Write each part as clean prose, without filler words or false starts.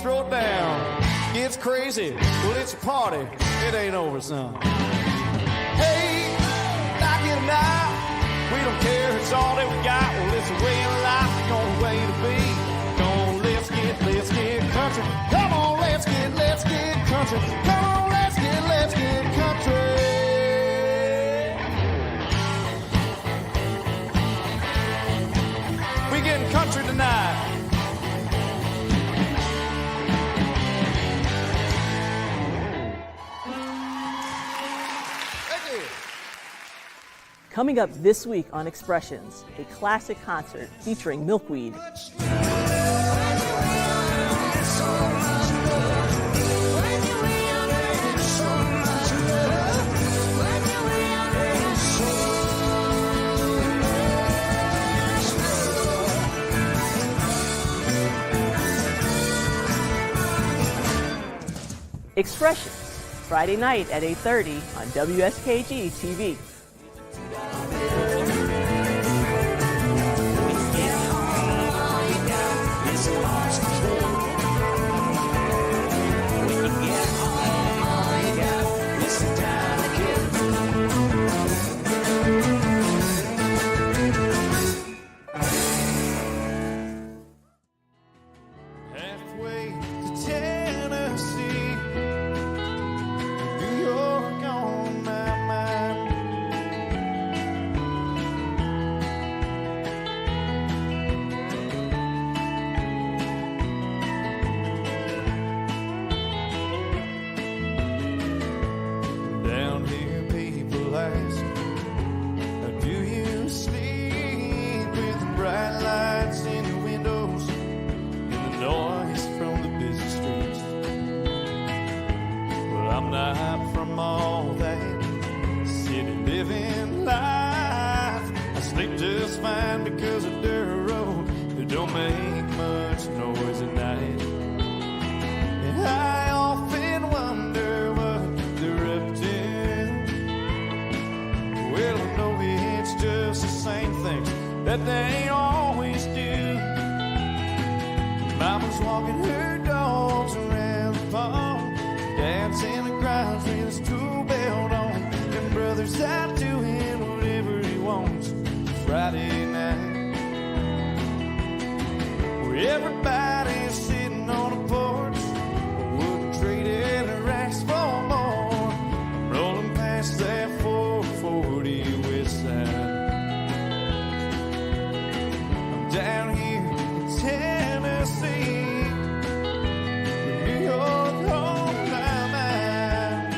throw it down. Gets crazy, well, it's a party. It ain't over, son. Hey, knock it out. We don't care, it's all that we got. Well, it's a way of life, it's gonna way to be. Come on, let's get country. Come on, let's get country. Come on, let's get country. We getting country tonight. Coming up this week on Expressions, a classic concert featuring Milkweed. Expressions, Friday night at 8:30 on WSKG TV. That they always do. Mama's walking her dogs around the pond. Dad's in the grounds with his tool belt on. And brother's out doing whatever he wants. Friday night, where everybody's sitting on a porch. I wouldn't trade it a racks for more. I'm rolling past that 440 west side. Down here in Tennessee, New York on my mind.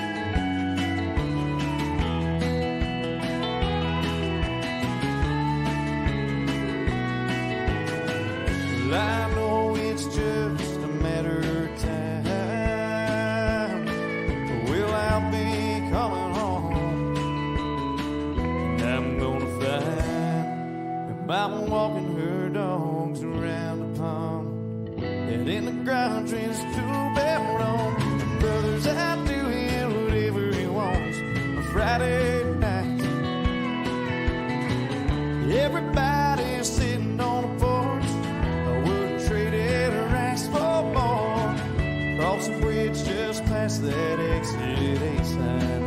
Well, I know it's just a matter of time. Well, I'll be coming home, and I'm gonna find Mama walking her dogs around the pond, and in the ground train's tool belt on. And brother's out doing whatever he wants on Friday night. Everybody's sitting on a porch. I wouldn't trade it or ask for more. Cross the bridge just past that exit A sign.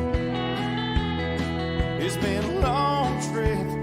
It's been a long trip.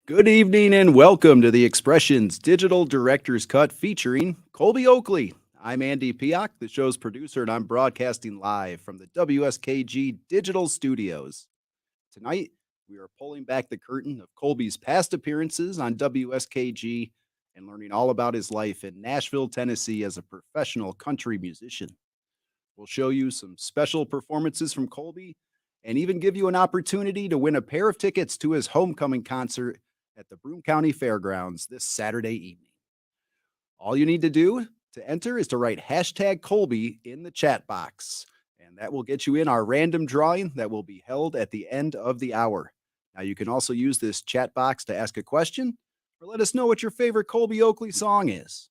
Good evening and welcome to the Expressions Digital Director's Cut featuring Kolby Oakley. I'm Andy Piak, the show's producer, and I'm broadcasting live from the WSKG Digital Studios. Tonight, we are pulling back the curtain of Kolby's past appearances on WSKG and learning all about his life in Nashville, Tennessee as a professional country musician. We'll show you some special performances from Kolby and even give you an opportunity to win a pair of tickets to his homecoming concert at the Broome County Fairgrounds this Saturday evening. All you need to do to enter is to write hashtag Kolby in the chat box. and that will get you in our random drawing that will be held at the end of the hour. Now, you can also use this chat box to ask a question or let us know what your favorite Kolby Oakley song is.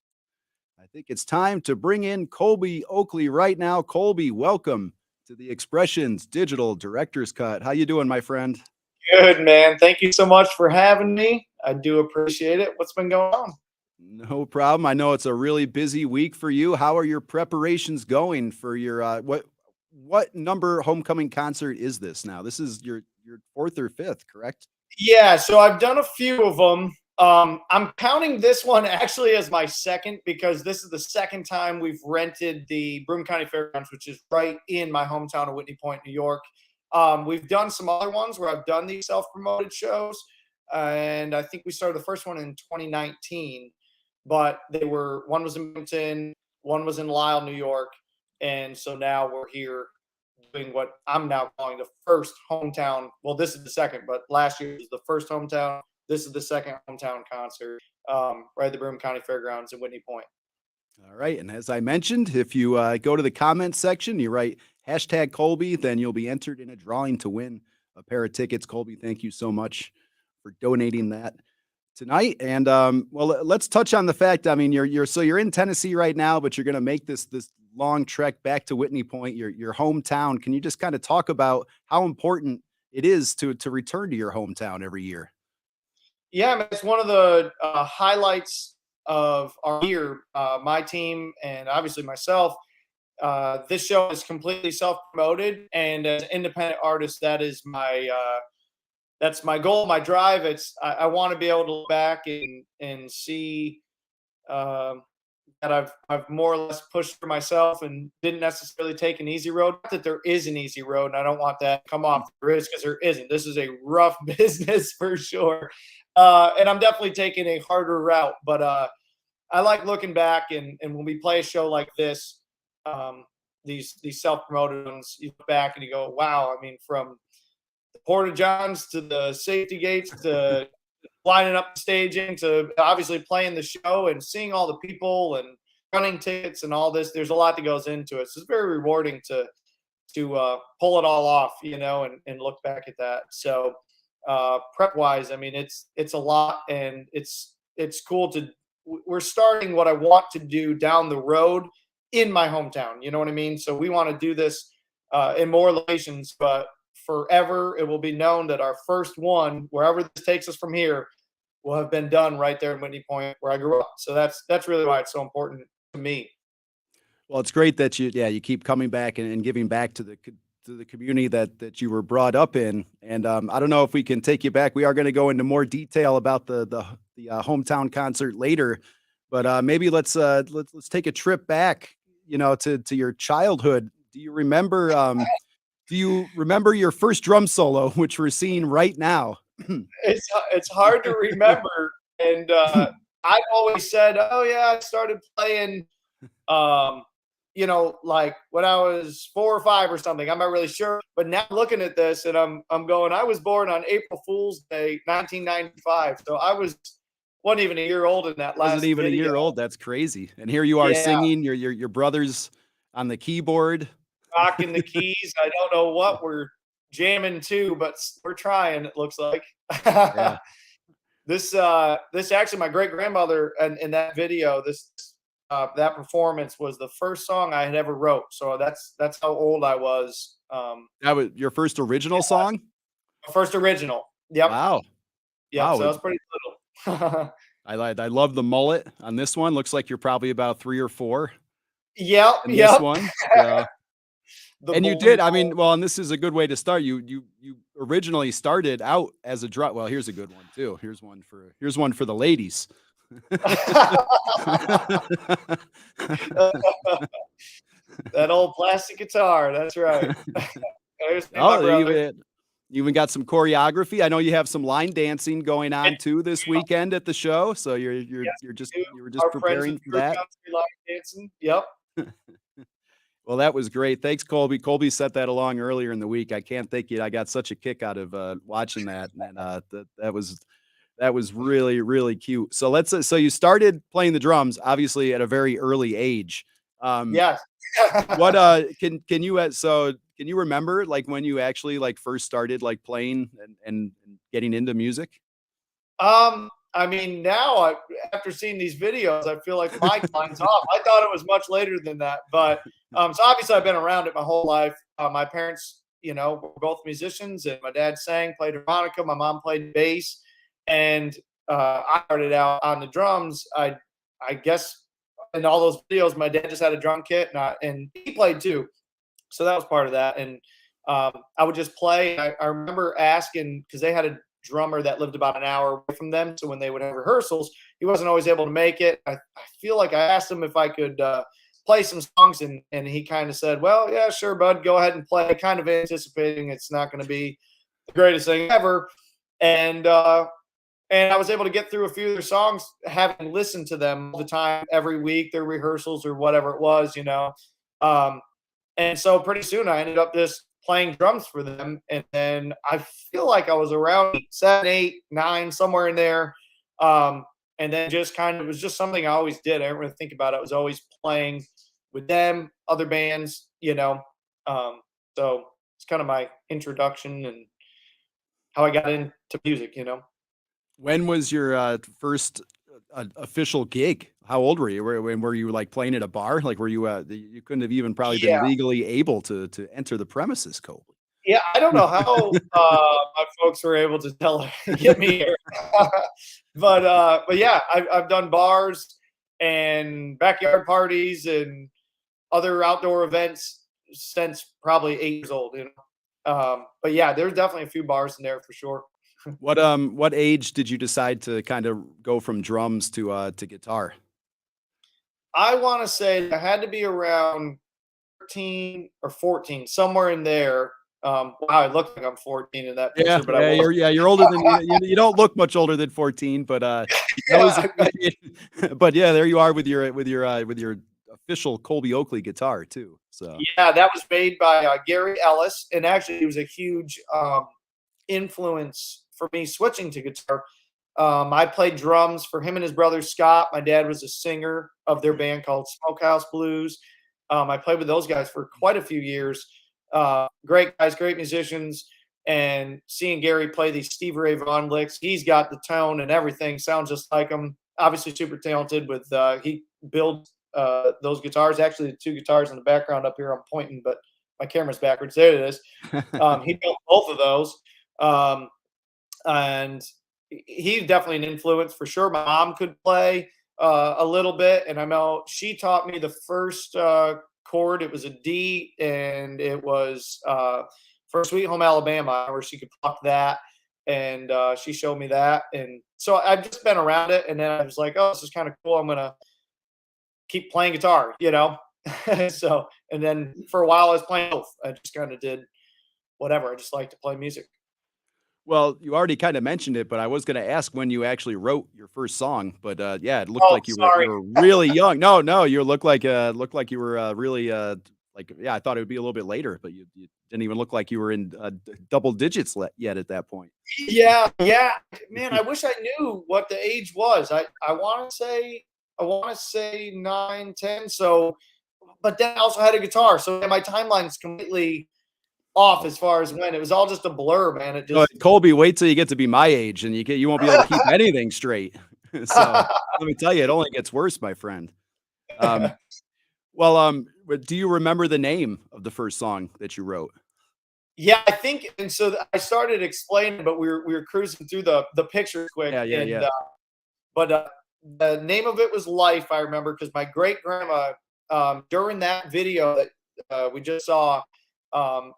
I think it's time to bring in Kolby Oakley right now. Kolby, welcome to the Expressions Digital Director's Cut. How you doing, my friend? Good, man. Thank you so much for having me. I do appreciate it. What's been going on? No problem. I know it's a really busy week for you. How are your preparations going for your what number homecoming concert is this now? This is your fourth or fifth, correct? Yeah, so I've done a few of them. I'm counting this one actually as my second because this is the second time we've rented the Broome County Fairgrounds, which is right in my hometown of Whitney Point, New York. We've done some other ones where I've done these self-promoted shows, and I think we started the first one in 2019. But one was in Minton, one was in Lisle, New York, and so now we're here doing what I'm now calling the first hometown. Well, this is the second, but last year was the first hometown. This is the second hometown concert, right at the Broome County Fairgrounds in Whitney Point. All right, and as I mentioned, if you go to the comments section, you write hashtag Kolby, then you'll be entered in a drawing to win a pair of tickets. Kolby, thank you so much for donating that tonight. And well, let's touch on the fact. I mean, you're in Tennessee right now, but you're going to make this long trek back to Whitney Point, your hometown. Can you just kind of talk about how important it is to return to your hometown every year? Yeah, man, it's one of the highlights of our year. My team and obviously myself. This show is completely self-promoted, and as an independent artist, that's my goal, my drive. I want to be able to look back and see that I've more or less pushed for myself and didn't necessarily take an easy road. Not that there is an easy road, and I don't want that to come off. There is, because there isn't. This is a rough business for sure, and I'm definitely taking a harder route. But I like looking back, and when we play a show like this, these self-promoted ones, you look back and you go, wow. I mean, from the Porta Johns to the safety gates to lining up the staging to obviously playing the show and seeing all the people and running tickets and all this, there's a lot that goes into it. So it's very rewarding to pull it all off, and look back at that. So prep wise, I mean, it's a lot, and it's cool we're starting what I want to do down the road in my hometown. You know what I mean? So we want to do this in more locations, but forever it will be known that our first one, wherever this takes us from here, will have been done right there in Whitney Point where I grew up. So that's really why it's so important to me. Well, it's great that you keep coming back and giving back to the community that you were brought up in. And I don't know if we can take you back. We are going to go into more detail about the hometown concert later, but maybe let's take a trip back, to your childhood. Do you remember your first drum solo, which we're seeing right now? It's hard to remember, and I've always said, oh yeah, I started playing like when I was 4 or 5 or something. I'm not really sure, but now looking at this, and I'm going, I was born on April Fool's Day 1995, so I wasn't even a year old in that last Wasn't even video. a year old. That's crazy. And here you are singing your brother's on the keyboard, rocking the keys. I don't know what we're jamming to, but we're trying, it looks like. Yeah. This actually, my great grandmother, and in that video, that performance was the first song I had ever wrote. So that's how old I was. That was your first original song? First original. Yep. Wow. Yeah. Wow. So that's pretty little. I love the mullet on this one. Looks like you're probably about 3 or 4. Yep. This one. And you did. I ball. mean, well, and this is a good way to start. You originally started out as a drum. Well, here's a good one too. Here's one for the ladies. That old plastic guitar. That's right. You even got some choreography. I know you have some line dancing going on too this weekend at the show. So you were just preparing for that. Line dancing. Yep. Well, that was great. Thanks, Kolby. Kolby set that along earlier in the week. I can't thank you. I got such a kick out of watching that, and that was really, really cute. So so you started playing the drums obviously at a very early age. Yes. What can you so can you remember like when you actually like first started like playing and getting into music? I mean, now after seeing these videos, I feel like my time's off. I thought it was much later than that, but so obviously I've been around it my whole life. My parents, were both musicians, and my dad sang, played harmonica. My mom played bass, and I started out on the drums. I guess in all those videos, my dad just had a drum kit, and he played too, so that was part of that. And I would just play. I remember asking because they had a drummer that lived about an hour away from them. So when they would have rehearsals, he wasn't always able to make it. I feel like I asked him if I could play some songs, and he kind of said, well, yeah, sure, bud, go ahead and play, kind of anticipating it's not going to be the greatest thing ever. And I was able to get through a few of their songs, having listened to them all the time, every week, their rehearsals or whatever it was, and so pretty soon I ended up just playing drums for them. And then I feel like I was around 7, 8, 9, somewhere in there. And then just kind of, it was just something I always did. I didn't really think about it. I was always playing with them, other bands, so it's kind of my introduction and how I got into music. When was your first official gig? How old were you? Were you like playing at a bar? Like were you you couldn't have even probably been Yeah. legally able to enter the premises, Colby. Yeah, I don't know how my folks were able to get me here, but yeah, I've done bars and backyard parties and other outdoor events since probably 8 years old. But yeah, there's definitely a few bars in there for sure. What age did you decide to kind of go from drums to guitar? I want to say I had to be around 13 or 14, somewhere in there. Wow, I look like I'm 14 in that Yeah, picture, but I was. you're older than you don't look much older than 14, but that was but yeah, there you are with your official Kolby Oakley guitar too. So Yeah, that was made by Gary Ellis, and actually, he was a huge influence for me switching to guitar. I played drums for him and his brother Scott. My dad was a singer of their band called Smokehouse Blues. I played with those guys for quite a few years. Great guys, great musicians. And seeing Gary play these Stevie Ray Vaughan licks, he's got the tone and everything, sounds just like him. Obviously, super talented. He builds those guitars. Actually, the two guitars in the background up here, I'm pointing, but my camera's backwards. There it is. He built both of those. And he's definitely an influence for sure. My mom could play a little bit, and I know she taught me the first chord. It was a D, and it was for Sweet Home Alabama, where she could pluck that, and she showed me that. And so I've just been around it, and then I was like, oh, this is kind of cool. I'm gonna keep playing guitar. So, and then for a while I was playing both. I just kind of did whatever. I just like to play music. well, you already kind of mentioned it, but I was going to ask when you actually wrote your first song. But yeah, it looked Oh, like sorry. you were really young. No, you looked like you were really like yeah. I thought it would be a little bit later, but you didn't even look like you were in double digits yet at that point. Yeah, man. I wish I knew what the age was. I want to say 9, 10. So, but then I also had a guitar, so my timeline's completely off as far as when. It was all just a blur, man. It just. Colby, wait till you get to be my age, and you won't be able to keep anything straight. So let me tell you, it only gets worse, my friend. Um, but do you remember the name of the first song that you wrote? Yeah, I think, and so I started explaining, but we were cruising through the pictures quick, Yeah. but the name of it was Life. I remember because my great grandma, during that video that we just saw,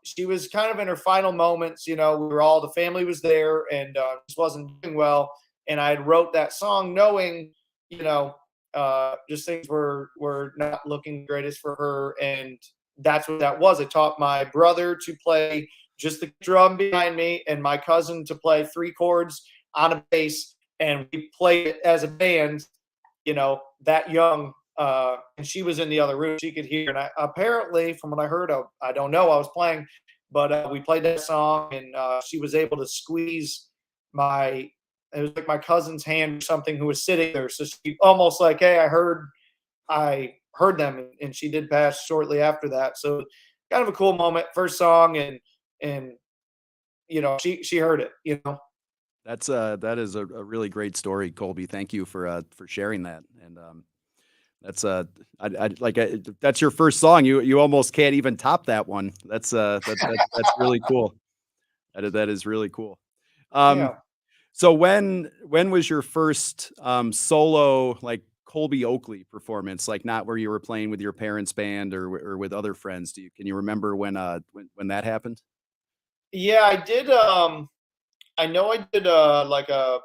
she was kind of in her final moments. We were all, the family was there, and just wasn't doing well. And I wrote that song knowing, just things were not looking greatest for her, and that's what that was. I taught my brother to play just the drum behind me, and my cousin to play 3 chords on a bass, and we played it as a band. That young. And she was in the other room. She could hear. And apparently, from what I heard, I don't know, I was playing, but we played that song, and she was able to squeeze it was like my cousin's hand or something who was sitting there. So she almost like, hey, I heard I heard them, and she did pass shortly after that. So kind of a cool moment, first song, and she heard it. That is a really great story, Colby. Thank you for sharing that. And that's your first song. You almost can't even top that one. That's really cool. That is really cool. Yeah. So when was your first solo like Kolby Oakley performance? Like not where you were playing with your parents' band or with other friends. Can you remember when that happened? Yeah, I did. I know I did like a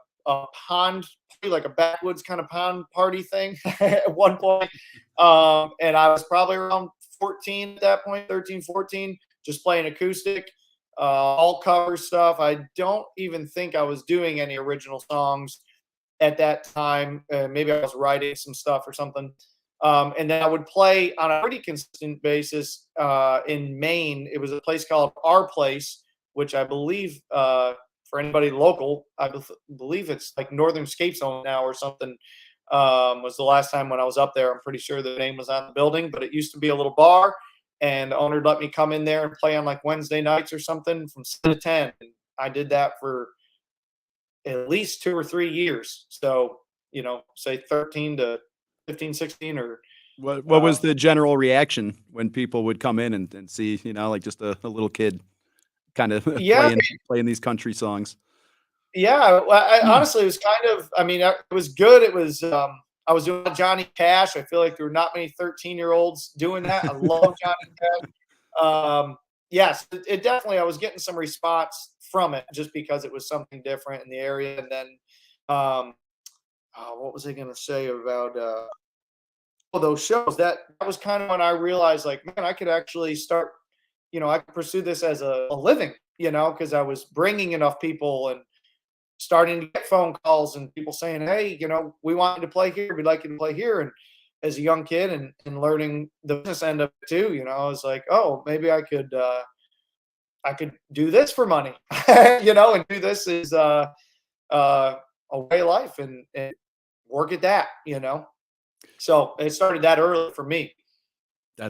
pond, like a backwoods kind of pond party thing at one point. And I was probably around 14 at that point, 13, 14, just playing acoustic, all cover stuff. I don't even think I was doing any original songs at that time. Maybe I was writing some stuff or something. And then I would play on a pretty consistent basis in Maine. It was a place called Our Place, which I believe for anybody local, I believe it's like Northern Escape Zone now or something. Was the last time when I was up there. I'm pretty sure the name was on the building, but it used to be a little bar, and the owner let me come in there and play on like Wednesday nights or something from 7 to 10. And I did that for at least 2 or 3 years. So, say 13 to 15, 16 or What was the general reaction when people would come in and see, like just a little kid kind of yeah, playing these country songs? yeah. Well, honestly, it was kind of, I mean, it was good. It was, I was doing Johnny Cash. I feel like there were not many 13-year-olds doing that. I love Johnny Cash. Yes, it definitely, I was getting some response from it just because it was something different in the area. And then, what was I going to say about those shows? That was kind of when I realized, like, man, I could actually start, I could pursue this as a living, because I was bringing enough people and starting to get phone calls and people saying, hey, we want you to play here. We'd like you to play here. And as a young kid and learning the business end of it too, I was like, oh, maybe I could do this for money, and do this as a way of life and work at that, So it started that early for me. Yeah.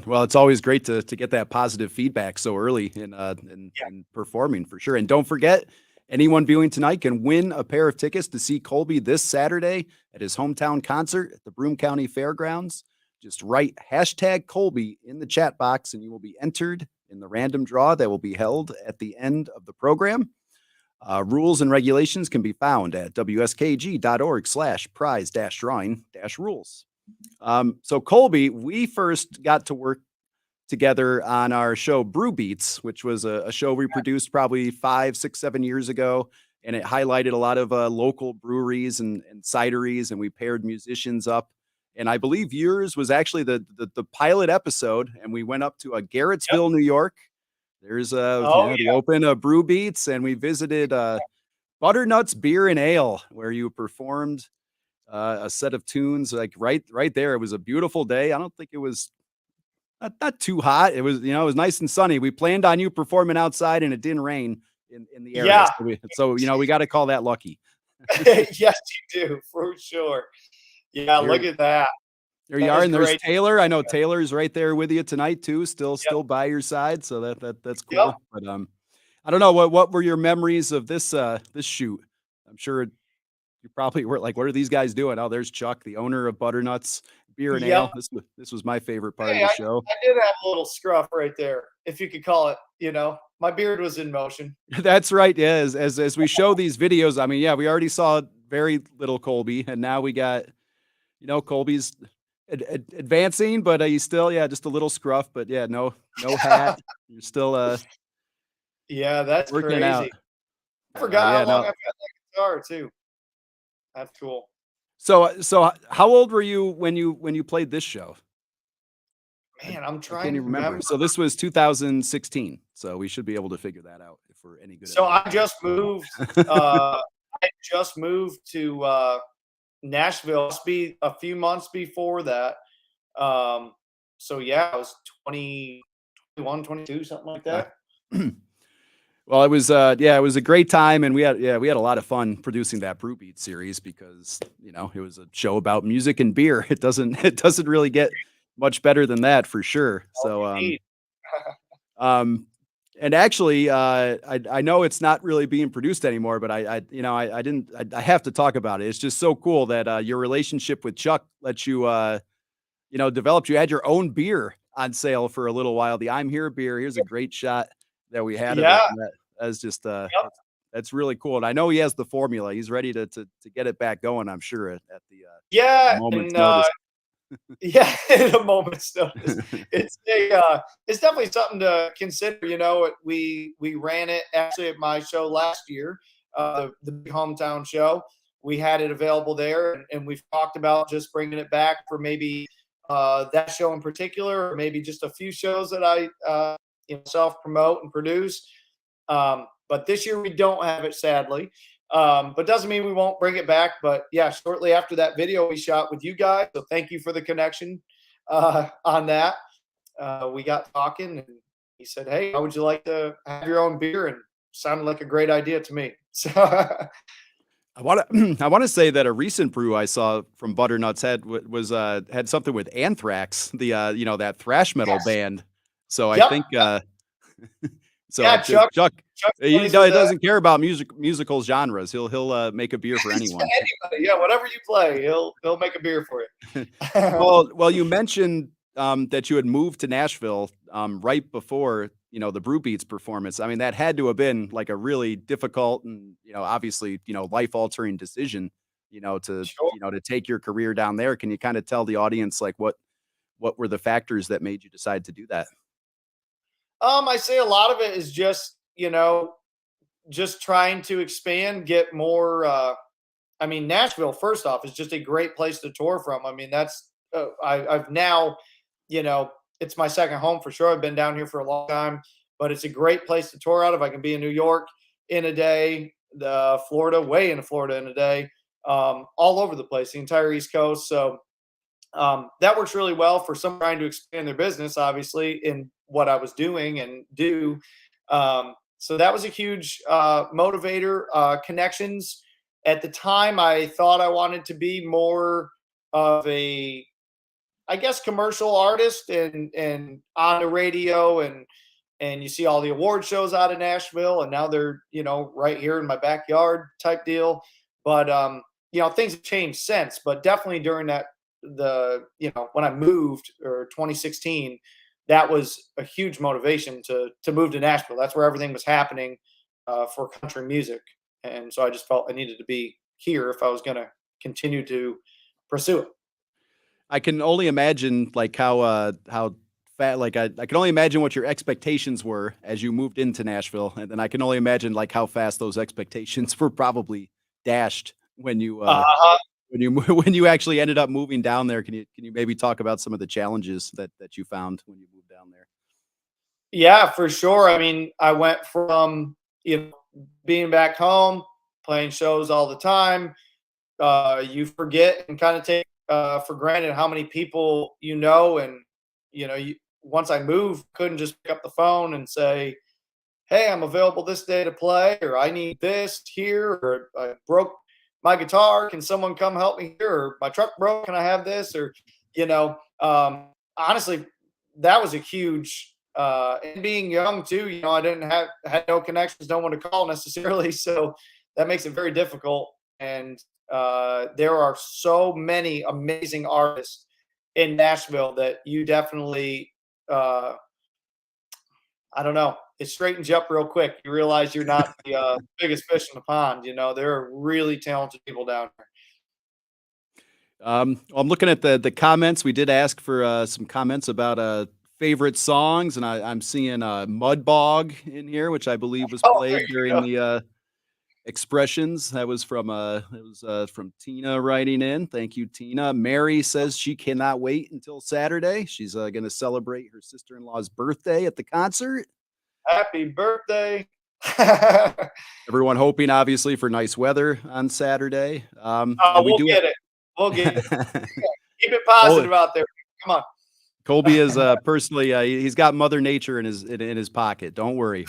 Well, it's always great to get that positive feedback so early in performing for sure. And don't forget, anyone viewing tonight can win a pair of tickets to see Colby this Saturday at his hometown concert at the Broome County Fairgrounds. Just write #Colby in the chat box and you will be entered in the random draw that will be held at the end of the program. Rules and regulations can be found at wskg.org/prize-drawing-rules. So Colby, we first got to work together on our show Brew Beats, which was a show we produced probably 5, 6, 7 years ago. And it highlighted a lot of local breweries and cideries, and we paired musicians up. And I believe yours was actually the pilot episode, and we went up to Garrettsville, New York. There's the open Brew Beats, and we visited Butternuts Beer and Ale, where you performed a set of tunes like right there. It was a beautiful day. I don't think it was not too hot. It was, it was nice and sunny. We planned on you performing outside and it didn't rain in the area. Yeah. So we got to call that lucky. Yes, you do, for sure. Yeah, look at that. There you are. And there's Taylor. I know Taylor's right there with you tonight too, still by your side. So that's cool. Yep. But I don't know, what were your memories of this shoot? I'm sure you probably were like, what are these guys doing? Oh, there's Chuck, the owner of Butternuts Beer and Ale. This was my favorite part of the show. I did have a little scruff right there, if you could call it. My beard was in motion. That's right. Yeah, as we show these videos, I mean, yeah, we already saw very little Colby, and now we got, Colby's advancing, but he's still, just a little scruff. But yeah, no hat. You're still yeah, that's working crazy. out. I forgot how long I've had that guitar too. That's cool. So how old were you when you played this show? Man, I'm trying to to remember. So this was 2016. So we should be able to figure that out if we're any good. So I just moved. I just moved to Nashville. Must be a few months before that. So yeah, I was 20, 21, 22, something like that. Well, it was it was a great time, and we had a lot of fun producing that Brew Beat series because it was a show about music and beer. It doesn't really get much better than that for sure. All So you need. um and actually I know it's not really being produced anymore, but I didn't I have to talk about it. It's just so cool that your relationship with Chuck let you developed. You had your own beer on sale for a little while. The I'm Here beer. Here's a great shot that we had of it. Yeah. And that's just Yep. that's really cool. And I know he has the formula. He's ready to get it back going, I'm sure, at the Yeah. moment's And notice. yeah, in a moment's notice. It's definitely something to consider. We ran it actually at my show last year, the big hometown show. We had it available there, and we've talked about just bringing it back for maybe that show in particular, or maybe just a few shows that I self promote and produce. But this year we don't have it, sadly. But doesn't mean we won't bring it back. But yeah, shortly after that video we shot with you guys, so thank you for the connection on that. We got talking, and he said, "Hey, how would you like to have your own beer?" And sounded like a great idea to me. So I want to I want to say that a recent brew I saw from Butternuts had something with Anthrax, the that thrash metal yes, band. So I yep, think so yeah, Chuck Chuck he plays with that. doesn't care about musical genres. He'll make a beer for anyone. Anybody, yeah, whatever you play, he'll make a beer for you. Well, you mentioned that you had moved to Nashville right before the Brew Beats performance. I mean, that had to have been like a really difficult and obviously life altering decision. Sure. To take your career down there. Can you kind of tell the audience like what were the factors that made you decide to do that? I say a lot of it is just trying to expand, get more. I mean, Nashville, first off, is just a great place to tour from. I mean, that's I've now, it's my second home for sure. I've been down here for a long time, but it's a great place to tour out of. I can be in New York in a day, the Florida, way into Florida in a day, all over the place, the entire East Coast. So that works really well for someone trying to expand their business, obviously, in what I was doing and do. So that was a huge motivator. Connections. At the time, I thought I wanted to be more of a, I guess, commercial artist and on the radio, and you see all the award shows out of Nashville, and now they're right here in my backyard type deal. But things have changed since. But definitely during when I moved, or 2016, that was a huge motivation to move to Nashville. That's where everything was happening for country music, and so I just felt I needed to be here if I was going to continue to pursue it. I can only imagine like how fat like I can only imagine what your expectations were as you moved into Nashville, and then I can only imagine like how fast those expectations were probably dashed when you when you actually ended up moving down there. Can you maybe talk about some of the challenges that you found when you moved down there? Yeah, for sure. I mean, I went from being back home, playing shows all the time. You forget and kind of take for granted how many people and once I moved, couldn't just pick up the phone and say, "Hey, I'm available this day to play," or "I need this here," or "I broke my guitar, can someone come help me here?" Or "My truck broke, can I have this?" Or honestly, that was a huge. And being young too, I didn't had no connections, no one to call necessarily, so that makes it very difficult. And there are so many amazing artists in Nashville that you definitely, I don't know, it straightens you up real quick. You realize you're not the biggest fish in the pond. There are really talented people down here. I'm looking at the comments. We did ask for some comments about favorite songs, and I'm seeing Mud Bog in here, which I believe was Oh, there played you during go. the expressions. That was from Tina writing in. Thank you, Tina. Mary says she cannot wait until Saturday. She's going to celebrate her sister-in-law's birthday at the concert. Happy birthday. Everyone hoping, obviously, for nice weather on Saturday. We'll get it. We'll get it. Keep it positive out there. Come on. Colby is personally he's got Mother Nature in his pocket. Don't worry,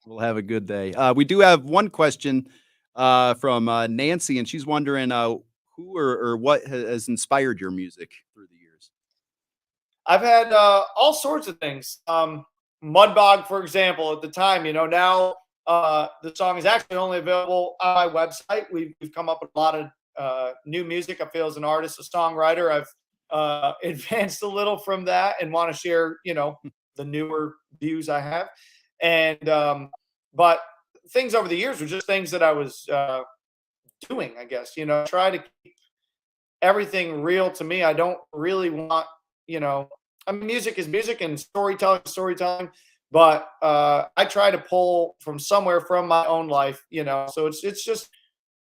we'll have a good day. We do have one question from Nancy, and she's wondering who or what has inspired your music through the years. I've had all sorts of things. Mudbog, for example, at the time, now the song is actually only available on my website. We've come up with a lot of new music. I feel as an artist, a songwriter, I've advanced a little from that and want to share, the newer views I have. And but things over the years were just things that I was doing, I guess, try to keep everything real to me. I don't really want, music is music and storytelling is storytelling, but I try to pull from somewhere from my own life, so it's just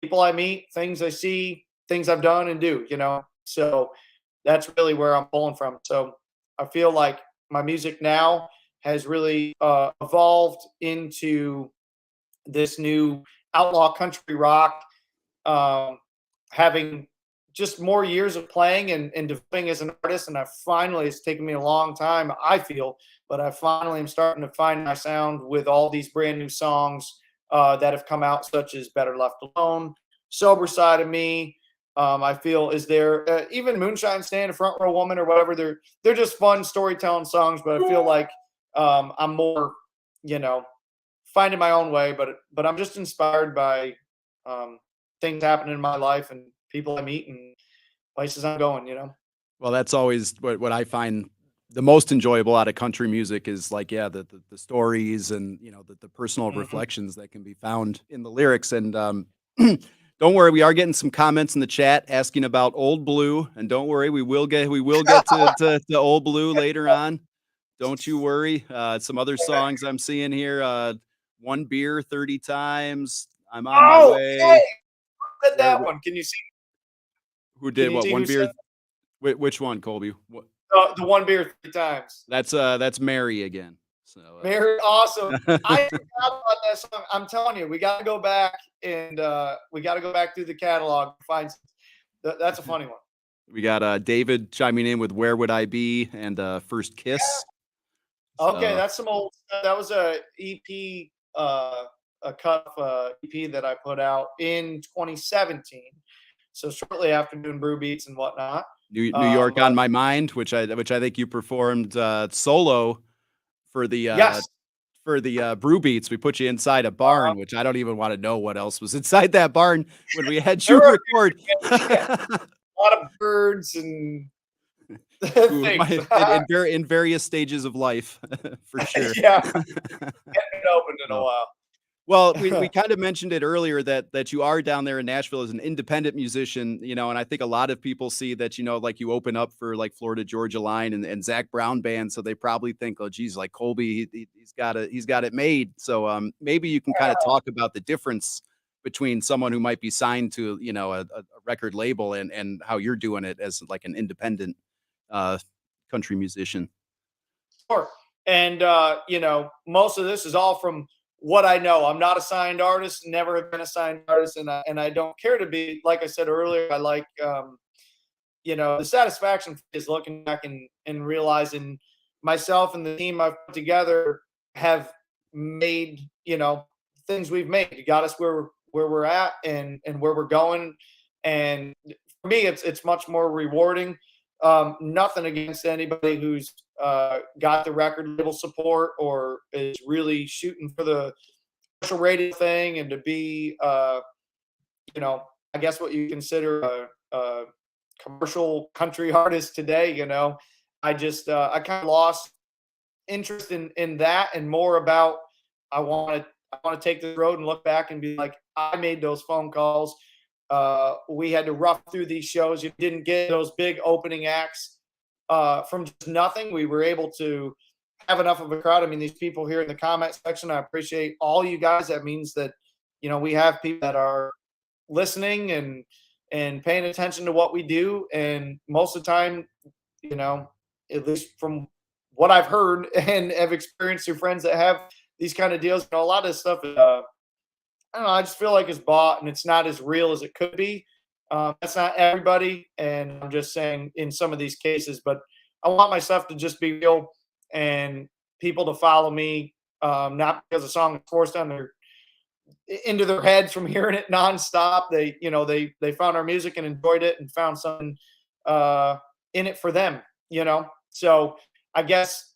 people I meet, things I see, things I've done and do, so that's really where I'm pulling from. So I feel like my music now has really evolved into this new outlaw country rock, having just more years of playing and developing as an artist. And it's taken me a long time, I feel, but I finally am starting to find my sound with all these brand new songs that have come out, such as Better Left Alone, Sober Side of Me. I feel is there even Moonshine Stand, a Front Row Woman, or whatever. They're just fun storytelling songs, but I feel like I'm more, finding my own way. But I'm just inspired by things happening in my life and people I meet and places I'm going. Well, that's always what I find the most enjoyable out of country music is like, yeah, the stories and, the personal reflections that can be found in the lyrics. And don't worry, we are getting some comments in the chat asking about Old Blue, and don't worry, we will get to Old Blue later on. Don't you worry. Some other songs I'm seeing here. One Beer 30 Times. I'm on my way. Hey, said that one. Can you see? Who did what? One Beer? Which one, Colby? What? The One Beer 3 Times. That's Mary again. So Mary, awesome. I forgot about that song. I'm telling you, we got to go back and we got to go back through the catalog to find. That's a funny one. We got David chiming in with "Where Would I Be" and "First Kiss." Yeah. Okay, that's some old. That was a EP, a cut of EP that I put out in 2017. So shortly after doing Brew Beats and whatnot. New York on My Mind, which I think you performed solo for the yes. For the Brew Beats. We put you inside a barn, which I don't even want to know what else was inside that barn when we had you record. A lot of birds and things. in various stages of life, for sure. Yeah, haven't opened in a while. Well, we kind of mentioned it earlier that you are down there in Nashville as an independent musician, and I think a lot of people see that, like you open up for like Florida Georgia Line and Zach Brown band, so they probably think, oh, geez, like Colby, he's got it made. So maybe you can kind of talk about the difference between someone who might be signed to, a record label and how you're doing it as like an independent country musician. Sure. And most of this is all from what I know. I'm not a signed artist, never have been a signed artist, and I don't care to be. Like I said earlier, I like the satisfaction is looking back and realizing myself and the team I've put together have made things we've made. You got us where we're at and where we're going, and for me it's much more rewarding. Nothing against anybody who's got the record label support or is really shooting for the commercial radio thing and to be, I guess what you consider a commercial country artist today. I just I kind of lost interest in that and more about I want to take the road and look back and be like, I made those phone calls. We had to rough through these shows. You didn't get those big opening acts from just nothing. We were able to have enough of a crowd. I mean, these people here in the comment section, I appreciate all you guys. That means that, we have people that are listening and paying attention to what we do. And most of the time, at least from what I've heard and have experienced through friends that have these kind of deals, a lot of this stuff is, I don't know, I just feel like it's bought and it's not as real as it could be. That's not everybody. And I'm just saying in some of these cases, but I want my stuff to just be real and people to follow me, not because a song is forced into their heads from hearing it nonstop. They found our music and enjoyed it and found something in it for them, So I guess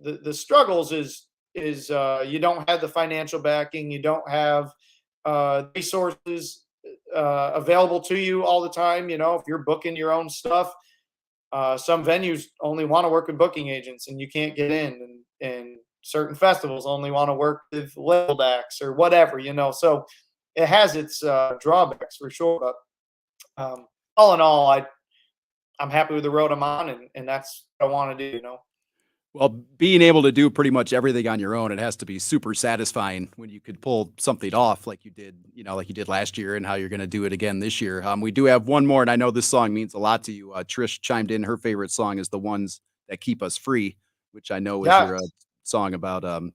the struggles is you don't have the financial backing, you don't have resources available to you all the time. If you're booking your own stuff, some venues only want to work with booking agents and you can't get in, and certain festivals only want to work with labeled acts or whatever, so it has its drawbacks for sure. But all in all, I'm happy with the road I'm on, and that's what I want to do. Well, being able to do pretty much everything on your own, it has to be super satisfying when you could pull something off like you did, last year, and how you're going to do it again this year. We do have one more, and I know this song means a lot to you. Trish chimed in. Her favorite song is The Ones That Keep Us Free, which I know is your song about the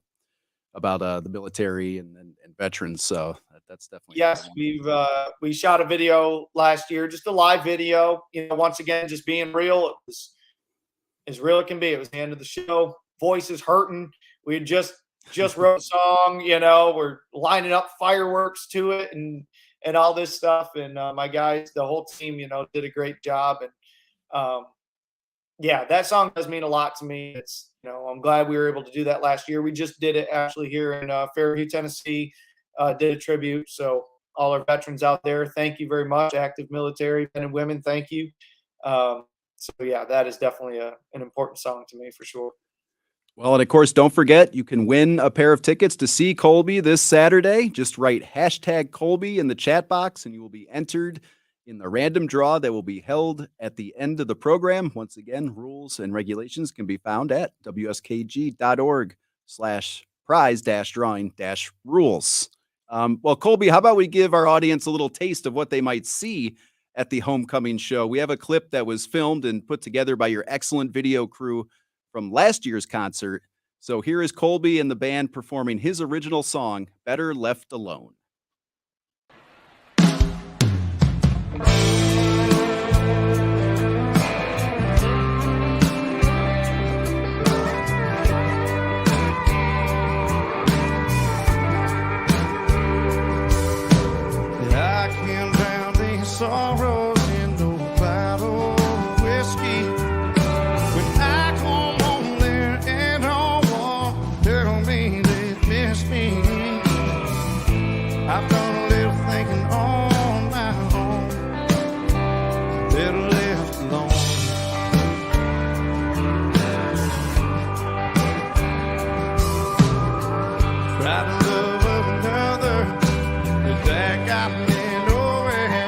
military and veterans. So that's definitely. Yes, we shot a video last year, just a live video, once again, just being real. It was as real it can be. It was the end of the show. Voice is hurting. We had just wrote a song, we're lining up fireworks to it and all this stuff. And my guys, the whole team, did a great job. And yeah, that song does mean a lot to me. It's, I'm glad we were able to do that last year. We just did it actually here in Fairview, Tennessee, did a tribute. So all our veterans out there, thank you very much. Active military men and women, thank you. So yeah, that is definitely an important song to me for sure. Well, and of course, don't forget, you can win a pair of tickets to see Kolby this Saturday. Just write #Kolby in the chat box and you will be entered in the random draw that will be held at the end of the program. Once again, rules and regulations can be found at wskg.org/prize-drawing-rules. Well, Kolby, how about we give our audience a little taste of what they might see at the homecoming show? We have a clip that was filmed and put together by your excellent video crew from last year's concert. So here is Kolby and the band performing his original song, Better Left Alone. I can drown these sorrows in no bottle of whiskey. When I come home there and all want to tell me they miss me. I've done a little thinking on my own. Better left alone. Try to love another, but that got me nowhere.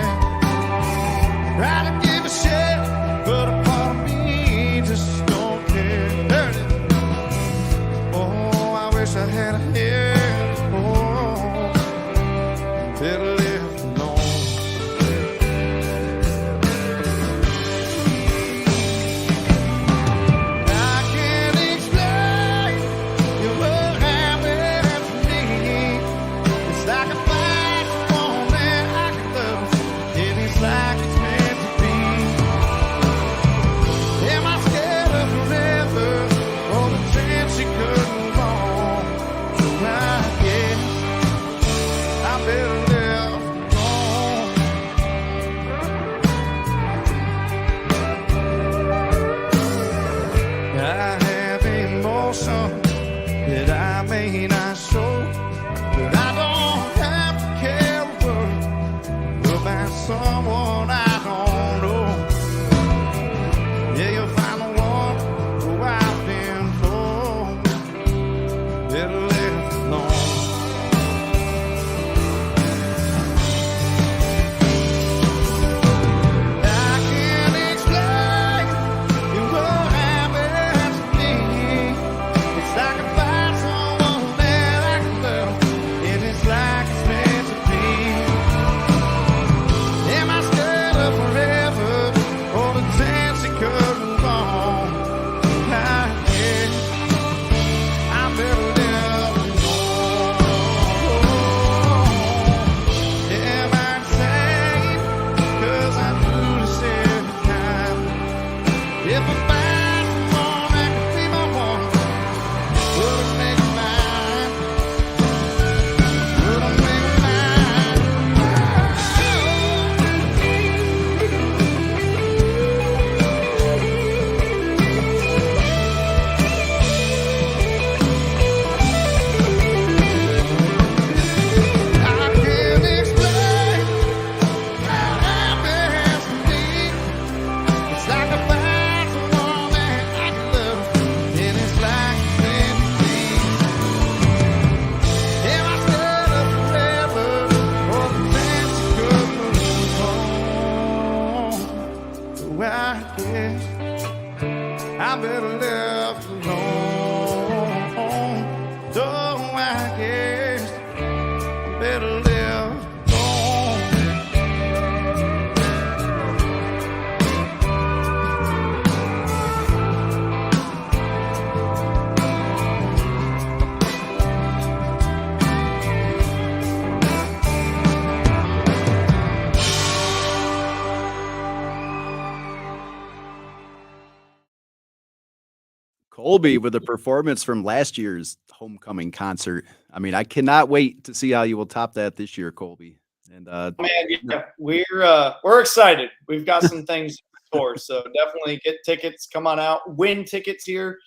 Kolby with a performance from last year's homecoming concert. I mean, I cannot wait to see how you will top that this year, Kolby. And Man, yeah, we're excited. We've got some things in store, so definitely get tickets. Come on out, win tickets here.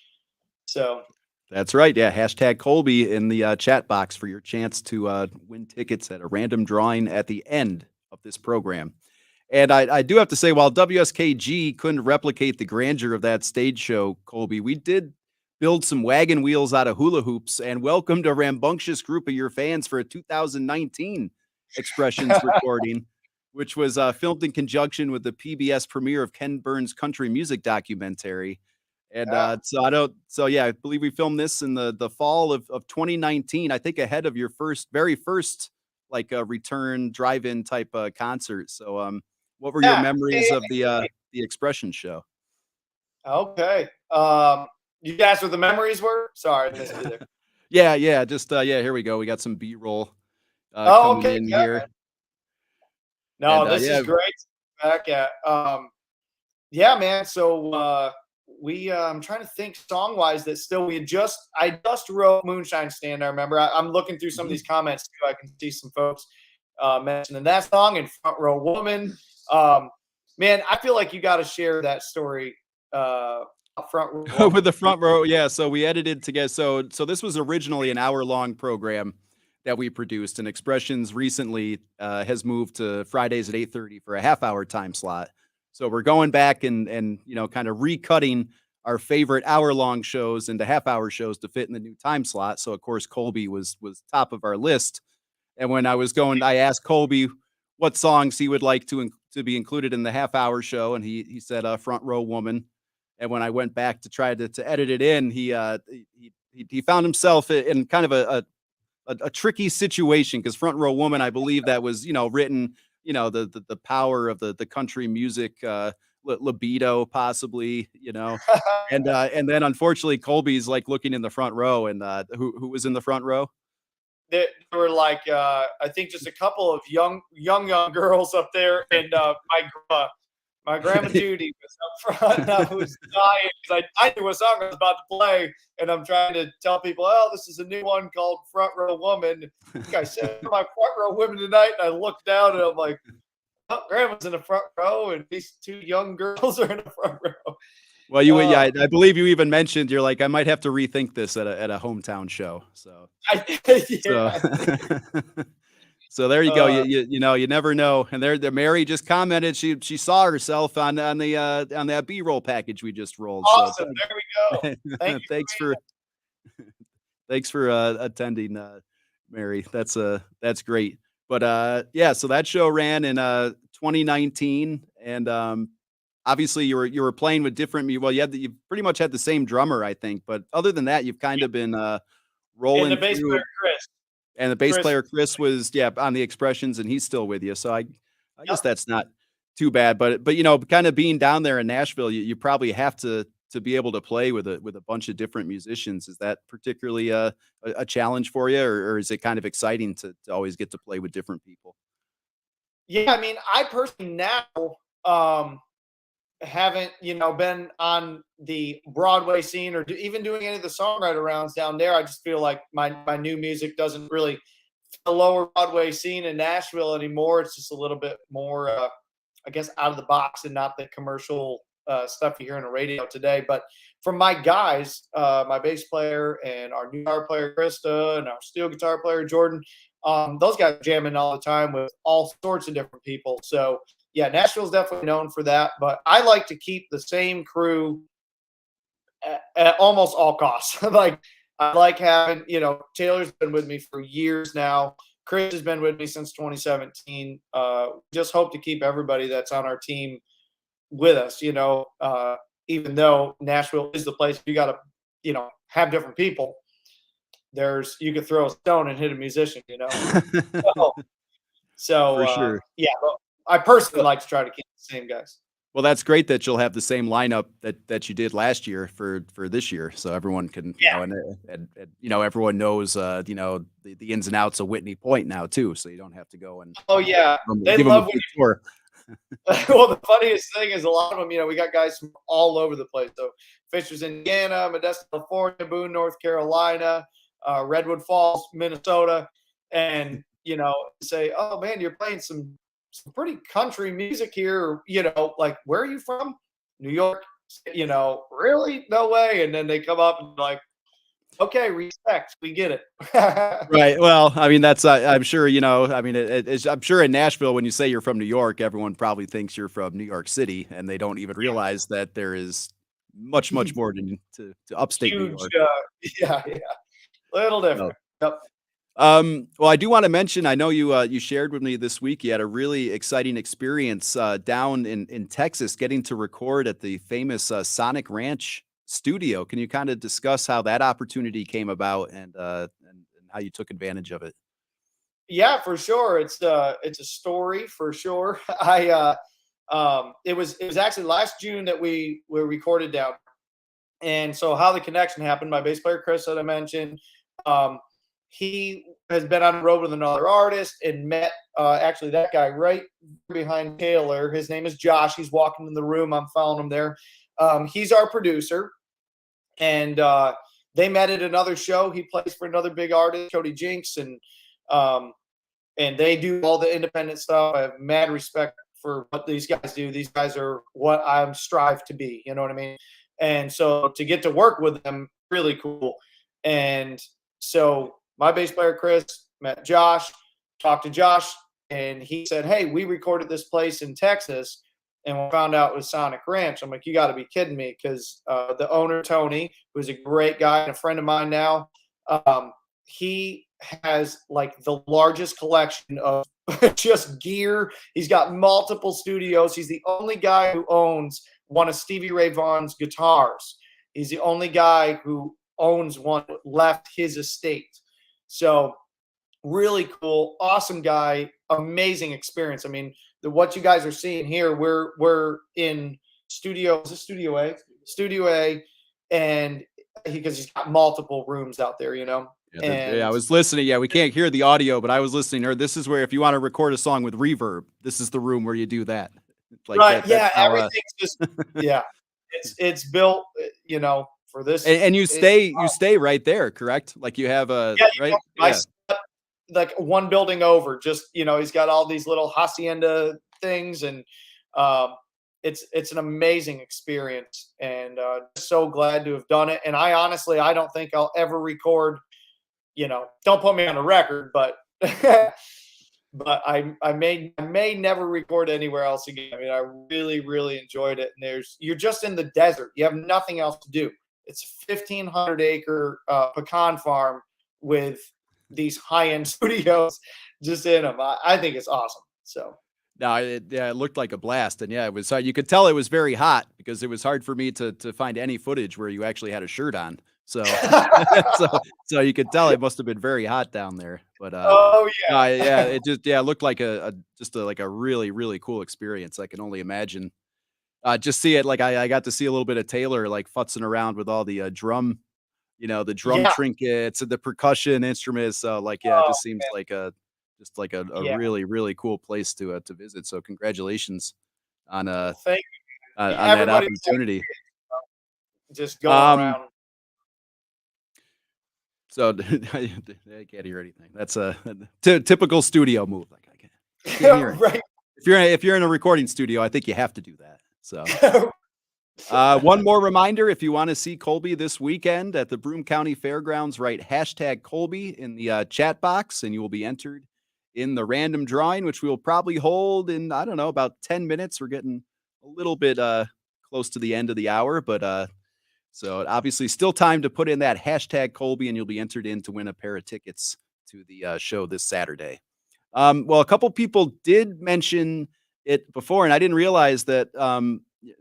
So that's right. Yeah, hashtag Kolby in the chat box for your chance to win tickets at a random drawing at the end of this program. And I do have to say, while WSKG couldn't replicate the grandeur of that stage show, Kolby, we did build some wagon wheels out of hula hoops and welcomed a rambunctious group of your fans for a 2019 Expressions recording, which was filmed in conjunction with the PBS premiere of Ken Burns' country music documentary. And I believe we filmed this in the fall of 2019, I think ahead of your very first like a return drive-in type concert. So what were your memories of the Expression show? Okay. You guys what the memories were? Sorry, I missed you there. Yeah. Just here we go. We got some B-roll coming in here. No, this is great. Back at yeah, man. So I'm trying to think song wise that still I just wrote Moonshine Stand. I remember I'm looking through some of these comments too. I can see some folks mentioning that song and Front Row Woman. Man, I feel like you got to share that story. Front row with the front row. Yeah. So we edited together. So this was originally an hour-long program that we produced, and Expressions recently has moved to Fridays at 8:30 for a half-hour time slot. So we're going back and kind of recutting our favorite hour-long shows into half-hour shows to fit in the new time slot. So of course Kolby was top of our list. And when I was going, I asked Kolby what songs he would like to be included in the half-hour show, and he said Front Row Woman. And when I went back to try to edit it in, he found himself in kind of a tricky situation, because Front Row Woman, I believe that was written, the power of the country music libido possibly, and then unfortunately Colby's like looking in the front row, and who was in the front row? There were like I think just a couple of young girls up there, and my grandma Judy was up front. I was dying because I knew what song I was about to play, and I'm trying to tell people, "Oh, this is a new one called Front Row Woman." I said, "My front row women tonight," and I looked down and I'm like, "Oh, grandma's in the front row, and these two young girls are in the front row." Well, I believe you even mentioned you're like, I might have to rethink this at a hometown show. So I did, yeah. So there you go. You never know. And there, Mary just commented she saw herself on that B-roll package we just rolled. Awesome. So, there we go. Thanks for attending, Mary. That's great. But so that show ran in 2019, and obviously you were playing with different. Well, you pretty much had the same drummer, I think. But other than that, you've kind of been rolling. And the bass player Chris. And the bass player Chris was on the Expressions, and he's still with you. So I guess that's not too bad. But kind of being down there in Nashville, you probably have to be able to play with a bunch of different musicians. Is that particularly a challenge for you, or is it kind of exciting to always get to play with different people? Yeah, I mean, I personally now haven't been on the Broadway scene or even doing any of the songwriter rounds down there. I just feel like my new music doesn't really fit the lower Broadway scene in Nashville anymore. It's just a little bit more I guess out of the box and not the commercial stuff you hear on the radio today. But from my guys, my bass player and our new guitar player Krista and our steel guitar player Jordan, those guys are jamming all the time with all sorts of different people. So yeah, Nashville's definitely known for that, but I like to keep the same crew at almost all costs. Like I like having, Taylor's been with me for years now. Chris has been with me since 2017. Just hope to keep everybody that's on our team with us, even though Nashville is the place you got to, have different people. You could throw a stone and hit a musician, So for sure. Yeah, but I personally like to try to keep the same guys. Well, that's great that you'll have the same lineup that you did last year for this year, so everyone can, and everyone knows, the ins and outs of Whitney Point now too, so you don't have to go and. Oh yeah, they love Whitney. Well, the funniest thing is a lot of them, we got guys from all over the place. So Fishers, Indiana, Modesto, California, Boone, North Carolina, Redwood Falls, Minnesota, and say, "Oh man, you're playing some pretty country music here." Like, where are you from? New York. Really? No way. And then they come up and like, okay, respect. We get it. Right. Well, I mean, that's I'm sure I mean, I'm sure in Nashville when you say you're from New York, everyone probably thinks you're from New York City, and they don't even realize that there is much more to upstate New Huge. York. Yeah, yeah. Little different. Yep. Well, I do want to mention, I know you shared with me this week, you had a really exciting experience down in Texas, getting to record at the famous Sonic Ranch studio. Can you kind of discuss how that opportunity came about and how you took advantage of it? Yeah, for sure. It's a story for sure. It was actually last June that we were recorded down. And so how the connection happened, my bass player Chris that I mentioned, he has been on the road with another artist and met actually that guy right behind Taylor. His name is Josh. He's walking in the room. I'm following him there. He's our producer, and they met at another show. He plays for another big artist, Cody Jinks, and they do all the independent stuff. I have mad respect for what these guys do. These guys are what I'm strive to be. You know what I mean? And so to get to work with them, really cool. And so my bass player Chris met Josh, talked to Josh, and he said, "Hey, we recorded this place in Texas, and we found out it was Sonic Ranch." I'm like, "You got to be kidding me!" Because the owner Tony, who's a great guy and a friend of mine now, he has like the largest collection of just gear. He's got multiple studios. He's the only guy who owns one of Stevie Ray Vaughan's guitars. He's the only guy who owns one left his estate. So really cool, awesome guy, amazing experience. I mean, what you guys are seeing here, we're in studio. Is this Studio A? Studio A, and because he's got multiple rooms out there, Yeah, I was listening. Yeah, we can't hear the audio, but I was listening. Or this is where if you want to record a song with reverb, this is the room where you do that. Like right? that, Yeah, how, everything's just yeah. It's built, for this. and you stay right there, correct? Like you have a Yeah, right. I Yeah. slept like one building over. Just he's got all these little hacienda things, and it's an amazing experience, and so glad to have done it. And I honestly, I don't think I'll ever record. Don't put me on a record, but but I may never record anywhere else again. I mean, I really, really enjoyed it. And you're just in the desert. You have nothing else to do. It's a 1,500-acre pecan farm with these high-end studios just in them. I think it's awesome. So No, it looked like a blast, and yeah, it was. You could tell it was very hot because it was hard for me to find any footage where you actually had a shirt on. So, so you could tell it must have been very hot down there. But oh yeah, yeah, it just looked like like a really really cool experience. I can only imagine. Just see it like I got to see a little bit of Taylor like futzing around with all the drum, the drum yeah. trinkets and the percussion instruments. So like yeah, it Oh, just seems like a yeah. really really cool place to visit. So congratulations on Thank on you. that Everybody opportunity. just going Um, around. so I can't hear anything. That's a typical studio move. Like I can't hear it. Right. If you're in a recording studio, I think you have to do that. So. One more reminder, if you want to see Kolby this weekend at the Broome County Fairgrounds, write #Kolby in the chat box, and you will be entered in the random drawing, which we will probably hold in, I don't know, about 10 minutes. We're getting a little bit close to the end of the hour, but so obviously still time to put in that #Kolby, and you'll be entered in to win a pair of tickets to the show this Saturday. Well, a couple people did mention it before, and I didn't realize that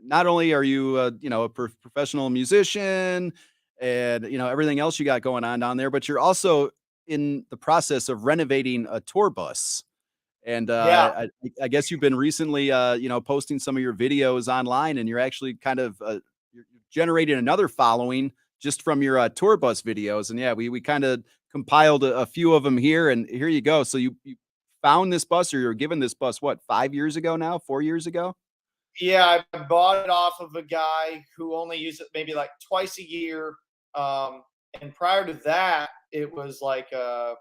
not only are you, a professional musician and, everything else you got going on down there, but you're also in the process of renovating a tour bus. And Yeah. I guess you've been recently, posting some of your videos online, and you're actually kind of you're generating another following just from your tour bus videos. And yeah, we kind of compiled a few of them here, and here you go. So you found this bus, or you were given this bus, what, 5 years ago now, 4 years ago? Yeah, I bought it off of a guy who only used it maybe like twice a year. And prior to that, it was like a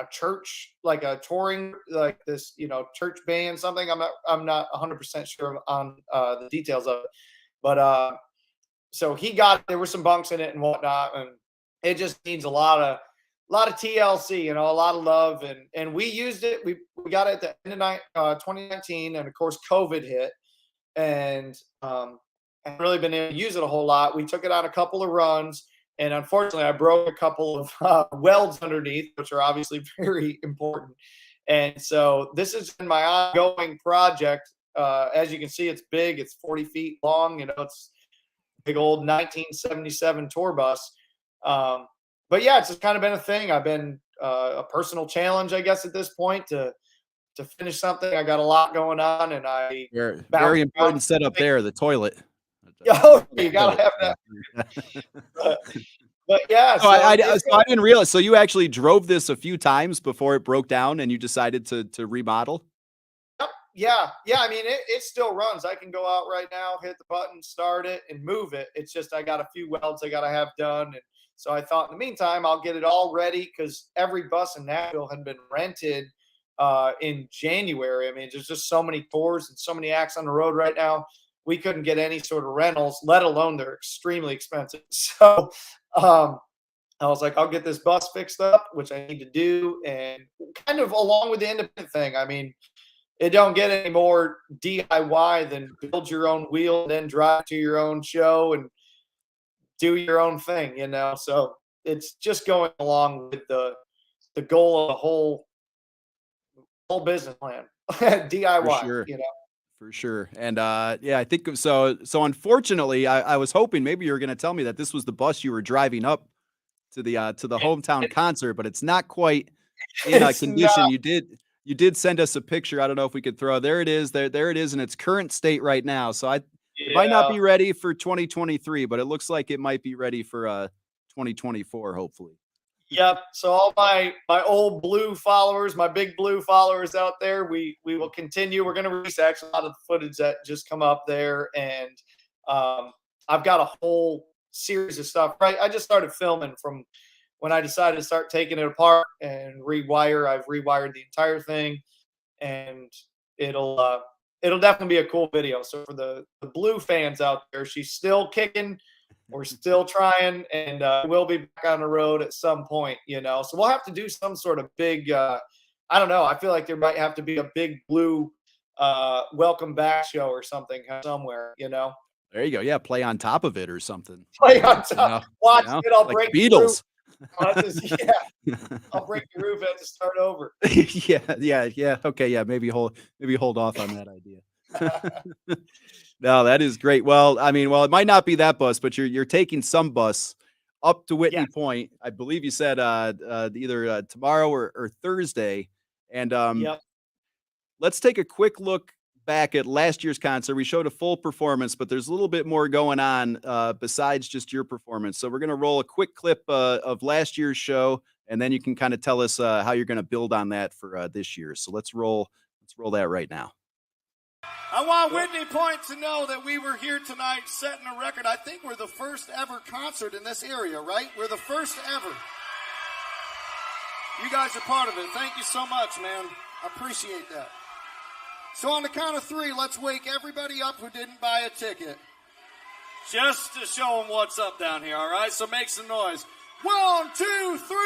church, like a touring, like this, church band, something. I'm not 100% sure on the details of it, but so there were some bunks in it and whatnot, and it just needs a lot of TLC, a lot of love, and we used it. We got it at the end of 2019, and of course COVID hit, and haven't really been able to use it a whole lot. We took it on a couple of runs, and unfortunately, I broke a couple of welds underneath, which are obviously very important. And so this has been my ongoing project. As you can see, it's big. It's 40 feet long. It's a big old 1977 tour bus. But yeah, it's just kind of been a thing. I've been a personal challenge, I guess, at this point to finish something. I got a lot going on, and very important setup there, the toilet. Oh, you gotta have that. but yeah, so I didn't realize. So you actually drove this a few times before it broke down, and you decided to remodel. Yeah. I mean, it still runs. I can go out right now, hit the button, start it, and move it. It's just I got a few welds I gotta have done, and so I thought in the meantime I'll get it all ready, because every bus in Nashville had been rented in January. I mean, there's just so many tours and so many acts on the road right now. We couldn't get any sort of rentals, let alone they're extremely expensive. So I was like, I'll get this bus fixed up, which I need to do, and kind of along with the independent thing. I mean, it don't get any more DIY than build your own wheel and then drive to your own show and do your own thing, So it's just going along with the goal of the whole business plan, DIY, For sure. For sure. And yeah, I think so. So unfortunately, I was hoping maybe you were going to tell me that this was the bus you were driving up to the hometown concert, but it's not quite in a condition. Not. You did send us a picture. I don't know if we could throw. There it is. There it is in its current state right now. So it might not be ready for 2023, but it looks like it might be ready for 2024, hopefully. Yep. So all my old blue followers, my big blue followers out there, we will continue. We're going to release actually a lot of the footage that just come up there, and I've got a whole series of stuff. Right, I just started filming from when I decided to start taking it apart and rewire. I've rewired the entire thing, and it'll definitely be a cool video. So for the blue fans out there, she's still kicking. We're still trying, and we'll be back on the road at some point, So we'll have to do some sort of big, I don't know. I feel like there might have to be a big blue welcome back show or something somewhere, There you go. Yeah, play on top of it or something. Play on top. Watch it. I'll like break Beatles. I'll break the roof. Have to start over. Yeah. Okay. Yeah. Maybe hold off on that idea. No, that is great. Well, I mean, it might not be that bus, but you're taking some bus up to Whitney Point. I believe you said either tomorrow or Thursday. And let's take a quick look back at last year's concert. We showed a full performance, but there's a little bit more going on besides just your performance. So we're going to roll a quick clip of last year's show, and then you can kind of tell us how you're going to build on that for this year. So let's roll that right now. I want Whitney Point to know that we were here tonight setting a record. I think we're the first ever concert in this area, right? We're the first ever. You guys are part of it. Thank you so much, man. I appreciate that. So on the count of 3, let's wake everybody up who didn't buy a ticket. Just to show them what's up down here, all right? So make some noise. 1, 2, 3.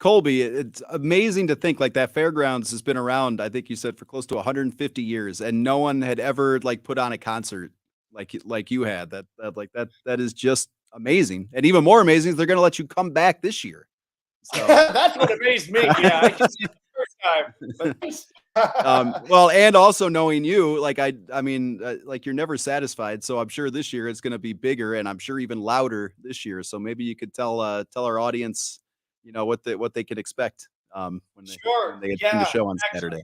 Kolby, it's amazing to think like that fairgrounds has been around, I think you said, for close to 150 years, and no one had ever like put on a concert like you had. That is just amazing. And even more amazing is they're going to let you come back this year. So That's what amazed me. Yeah, I just did the first time. well, and also knowing you, like I mean, like you're never satisfied. So I'm sure this year it's going to be bigger, and I'm sure even louder this year. So maybe you could tell our audience, what they can expect when Sure. they attend the Yeah. show on Actually, Saturday.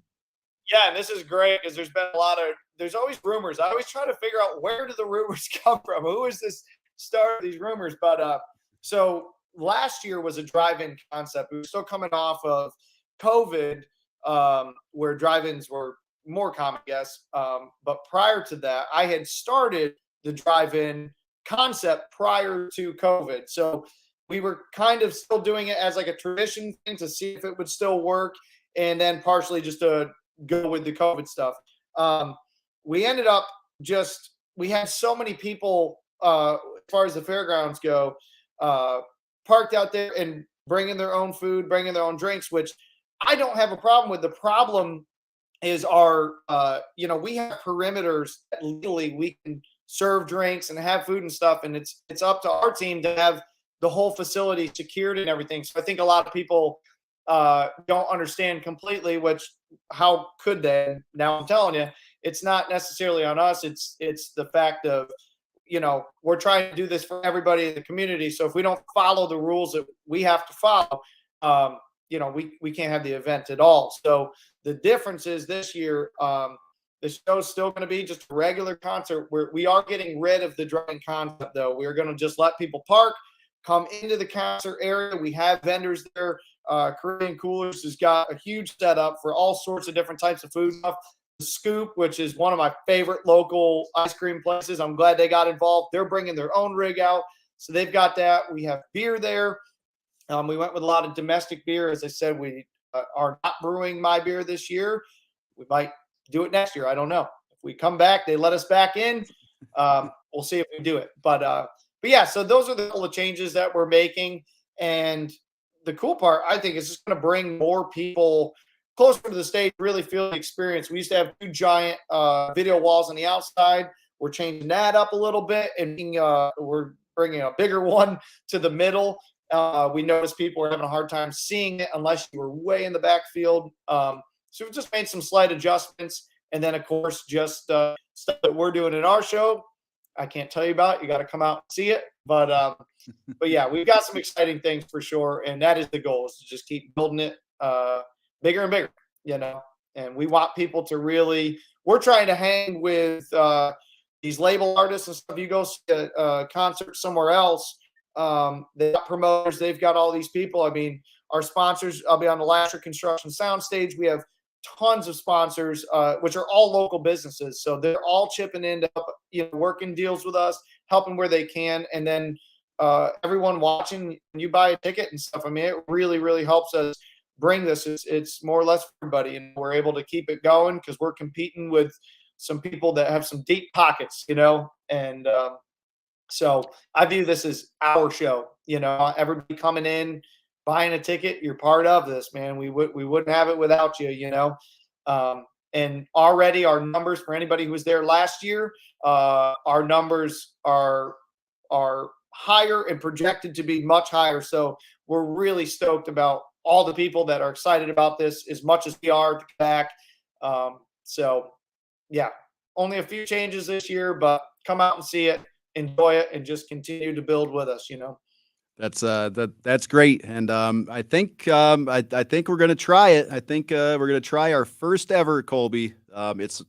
yeah, and this is great because there's always rumors. I always try to figure out where do the rumors come from? Who is this start of these rumors? But so last year was a drive-in concept. We were still coming off of COVID, where drive-ins were more common, I guess. But prior to that, I had started the drive-in concept prior to COVID. So we were kind of still doing it as like a tradition thing to see if it would still work, and then partially just to go with the COVID stuff. We ended up we had so many people, as far as the fairgrounds go, parked out there and bringing their own food, bringing their own drinks, which I don't have a problem with. The problem is we have perimeters that legally we can serve drinks and have food and stuff. And it's up to our team to have the whole facility secured and everything. So I think a lot of people don't understand completely, how could they? Now I'm telling you, it's not necessarily on us. It's the fact of, we're trying to do this for everybody in the community. So if we don't follow the rules that we have to follow, we can't have the event at all. So the difference is this year, the show's still going to be just a regular concert. We are getting rid of the drive-in concept, though. We're going to just let people park, come into the concert area. We have vendors there. Korean Coolers has got a huge setup for all sorts of different types of food stuff. The Scoop, which is one of my favorite local ice cream places, I'm glad they got involved. They're bringing their own rig out, so they've got that. We have beer there. We went with a lot of domestic beer. As I said, we are not brewing my beer this year. We might do it next year. I don't know. If we come back, they let us back in. We'll see if we do it. But yeah, so those are the couple of changes that we're making. And the cool part, I think, is just going to bring more people closer to the stage, really feel the experience. We used to have 2 giant video walls on the outside. We're changing that up a little bit, and we're bringing a bigger one to the middle. We noticed people were having a hard time seeing it unless you were way in the backfield. So we just made some slight adjustments. And then, of course, just stuff that we're doing in our show. I can't tell you about it. You got to come out and see it. But yeah, we've got some exciting things for sure. And that is the goal, is to just keep building it bigger and bigger, and we want people to we're trying to hang with these label artists and stuff. You go see a concert somewhere else, they've got promoters, they've got all these people. I mean, our sponsors, I'll be on the Lasher Construction Soundstage. We have tons of sponsors, which are all local businesses. So they're all chipping in to help, working deals with us, helping where they can. And then everyone watching, when you buy a ticket and stuff, I mean, it really, really helps us bring this. It's more or less for everybody, and we're able to keep it going because we're competing with some people that have some deep pockets, and so I view this as our show. Everybody coming in, buying a ticket, you're part of this, man. We wouldn't have it without you, and already our numbers, for anybody who was there last year, our numbers are higher and projected to be much higher. So we're really stoked about all the people that are excited about this as much as we are to come back. So yeah, only a few changes this year, but come out and see it, enjoy it, and just continue to build with us. That's great. And I think I think we're gonna try it. I think we're gonna try our first ever, Kolby. It's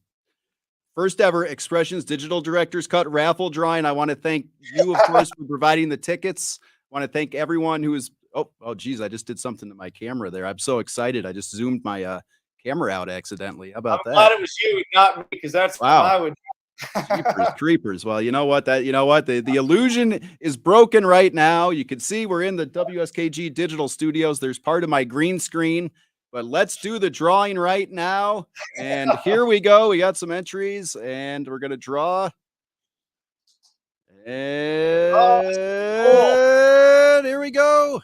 first ever Expressions Digital Directors Cut raffle drawing. I want to thank you, of course, for providing the tickets. I want to thank everyone who is. Oh, geez, I just did something to my camera there. I'm so excited. I just zoomed my camera out accidentally. How about that? I'm glad it was you, not me, because that's wow. what I would. Creepers. Well, you know what? The illusion is broken right now. You can see we're in the WSKG digital studios. There's part of my green screen, but let's do the drawing right now. And here we go. We got some entries, and we're gonna draw. And here we go.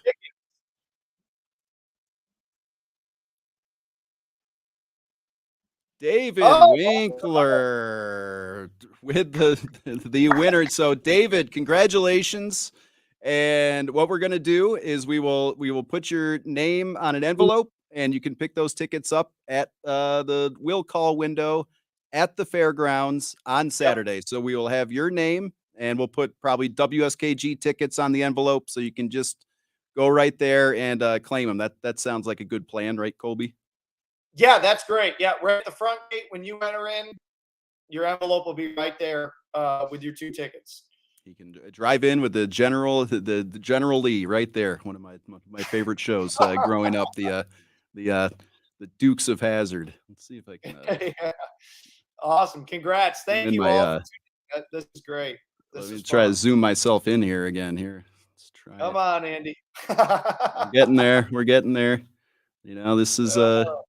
David Oh, Winkler with the winner. So David, congratulations. And what we're gonna do is we will put your name on an envelope, and you can pick those tickets up at the will call window at the fairgrounds on yep. Saturday. So we will have your name, and we'll put probably WSKG tickets on the envelope, so you can just go right there and claim them. That sounds like a good plan, right, Colby? Yeah, that's great. Yeah, right at the front gate when you enter in, your envelope will be right there with your 2 tickets. He can drive in with the the General Lee right there. One of my favorite shows growing up. The uh, the Dukes of Hazard. Let's see if I can Yeah. Awesome. Congrats. zoom Thank in you my. all for tuning in. This is great. Let This me is try to fun. zoom myself in here again. Here, let's try Come it. on, Andy. We're getting there. We're getting there. This is Oh,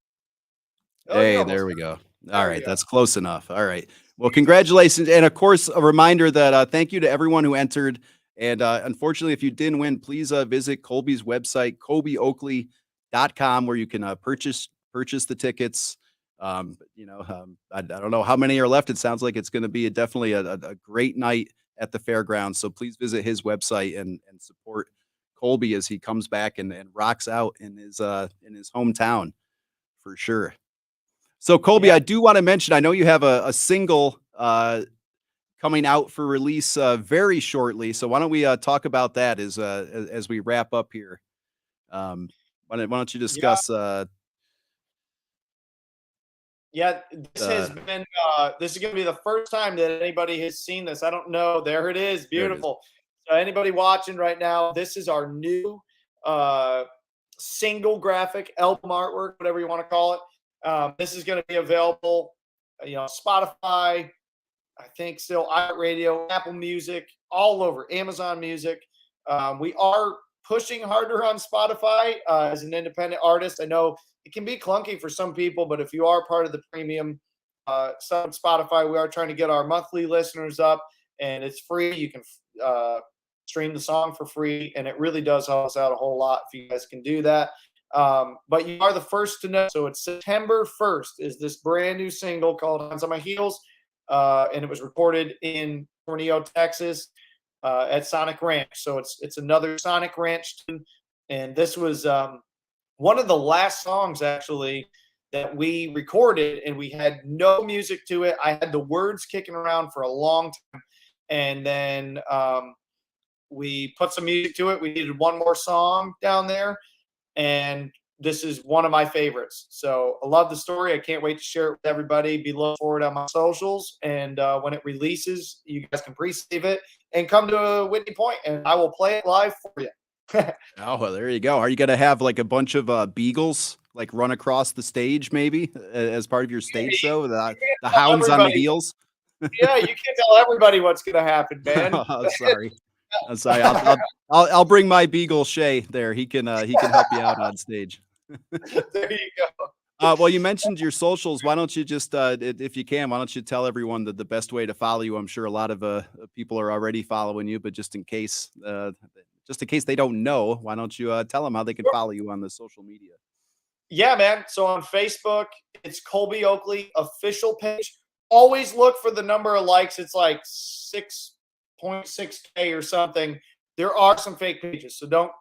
you're Hey, there almost we there. go. All There we right, go. that's close enough. All right. Well, congratulations, and of course, a reminder that thank you to everyone who entered. And unfortunately, if you didn't win, please visit Colby's website, kolbyoakley.com, where you can purchase the tickets. I don't know how many are left. It sounds like it's going to be definitely a great night at the fairgrounds. So please visit his website and support Colby as he comes back and rocks out in his hometown for sure. So, Colby, Yeah. I do want to mention, I know you have a single coming out for release very shortly. So, why don't we talk about that as we wrap up here? Why don't you Yeah. discuss Yeah. the This is going to be the first time that anybody has seen this. I don't know. There it is. there it is. Beautiful. So, anybody watching right now, this is our new uh, single graphic album artwork, whatever you want to call it. This is going to be available, Spotify, I think still iHeartRadio, Apple Music, all over, Amazon Music. We are pushing harder on Spotify as an independent artist. I know it can be clunky for some people, but if you are part of the premium sub Spotify, we are trying to get our monthly listeners up, and it's free. You can stream the song for free, and it really does help us out a whole lot if you guys can do that. But you are the first to know. So it's September 1st is this brand new single called Hands on My Heels. And it was recorded in Tornillo, Texas, at Sonic Ranch. So it's another Sonic Ranch tune. And this was one of the last songs actually that we recorded, and we had no music to it. I had the words kicking around for a long time, and then we put some music to it. We needed one more song down there, and this is one of my favorites. So I love the story. I can't wait to share it with everybody. Be looking for it on my socials. And when it releases, you guys can pre-save it and come to Whitney Point, and I will play it live for you. Oh, well, there you go. Are you going to have like a bunch of beagles like run across the stage maybe as part of your stage show? The Tell hounds on the everybody. heels? Yeah, you can't tell everybody what's going to happen, man. Oh, sorry. I'm sorry. I'll bring my beagle Shay there. He can help you out on stage. There you go. Well, you mentioned your socials. Why don't you just, if you can, why don't you tell everyone the best way to follow you? I'm sure a lot of people are already following you, but just in case they don't know, why don't you tell them how they can follow you on the social media? Yeah, man. So on Facebook, it's Kolby Oakley official page. Always look for the number of likes. It's like 6.6K or something. There are some fake pages, so don't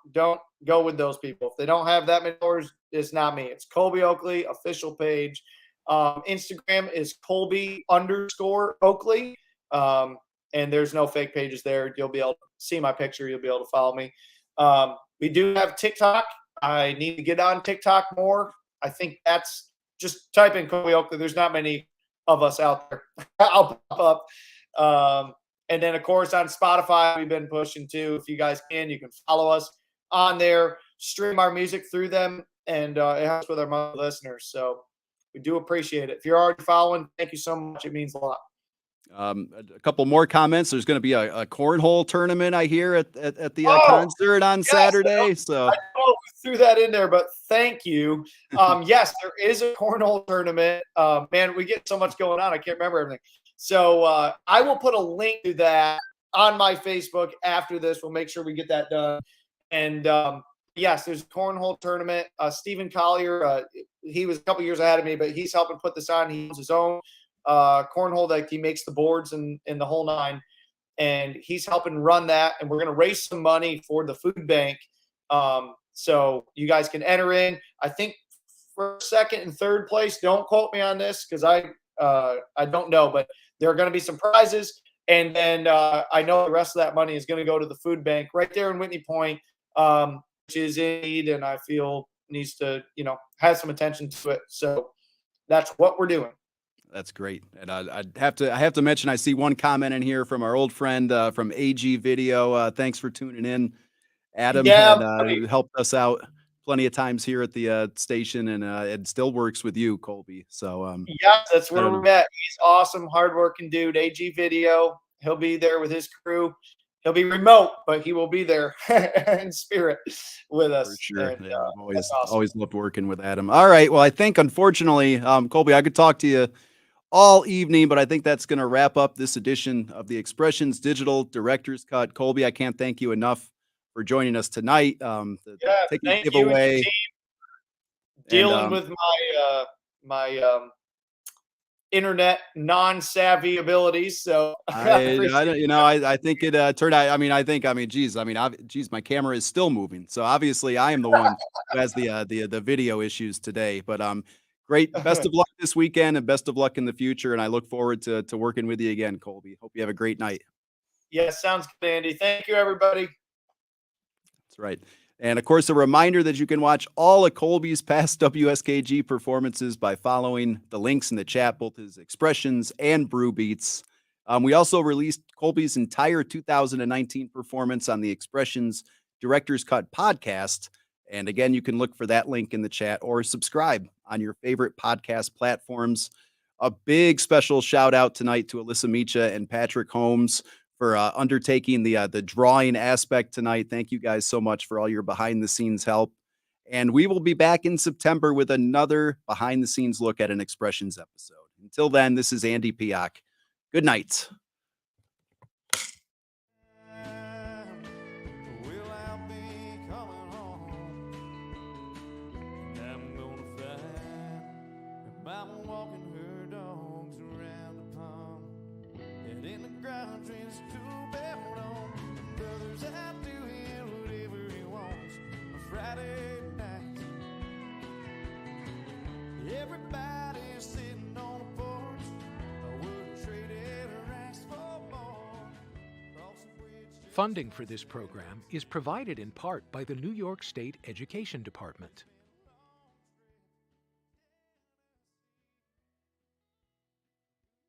go with those people. If they don't have that many followers, it's not me. It's Kolby Oakley official page. Instagram is Kolby_Oakley. And there's no fake pages there. You'll be able to see my picture. You'll be able to follow me. We do have TikTok. I need to get on TikTok more. I think that's just type in Kolby Oakley. There's not many of us out there. I'll pop up. And then, of course, on Spotify, we've been pushing too. If you guys can, you can follow us on there, stream our music through them, and it helps with our monthly listeners. So we do appreciate it. If you're already following, thank you so much. It means a lot. A couple more comments. There's going to be a cornhole tournament, I hear, at the concert on Saturday. So I know we threw that in there, but thank you. Yes, there is a cornhole tournament. Man, we get so much going on. I can't remember everything. So I will put a link to that on my Facebook after this. We'll make sure we get that done. And yes, there's a cornhole tournament. Stephen Collier, he was a couple years ahead of me, but he's helping put this on. He owns his own cornhole, like he makes the boards and the whole nine. And he's helping run that. And we're going to raise some money for the food bank. So you guys can enter in. I think for second and third place, don't quote me on this because I don't know, but there are going to be some prizes. And then I know the rest of that money is going to go to the food bank right there in Whitney Point, which is in need and I feel needs to, have some attention to it. So that's what we're doing. That's great. And I have to mention, I see one comment in here from our old friend from AG Video. Thanks for tuning in, Adam. Yeah, and helped us out plenty of times here at the station, and it still works with you, Kolby. So yeah, that's where we're at. He's awesome, hardworking dude. AG Video. He'll be there with his crew. He'll be remote, but he will be there in spirit with us. For sure. And, yeah, I've awesome. always loved working with Adam. All right. Well, I think unfortunately, Kolby, I could talk to you all evening, but I think that's going to wrap up this edition of the Expressions Digital Director's Cut. Kolby, I can't thank you enough for joining us tonight. The ticket giveaway. Dealing with my internet non-savvy abilities. So I think it turned out. Geez, my camera is still moving. So obviously I am the one who has the video issues today, but great. Best of luck this weekend and best of luck in the future. And I look forward to working with you again, Kolby. Hope you have a great night. Yeah, sounds good, Andy. Thank you, everybody. That's right. And of course, a reminder that you can watch all of Kolby's past WSKG performances by following the links in the chat, both his Expressions and Brew Beats. We also released Kolby's entire 2019 performance on the Expressions Director's Cut podcast. And again, you can look for that link in the chat or subscribe on your favorite podcast platforms. A big special shout out tonight to Alyssa Micha and Patrick Holmes for undertaking the drawing aspect tonight. Thank you guys so much for all your behind the scenes help. And we will be back in September with another behind the scenes look at an Expressions episode. Until then, this is Andy Piak. Good night. Funding for this program is provided in part by the New York State Education Department.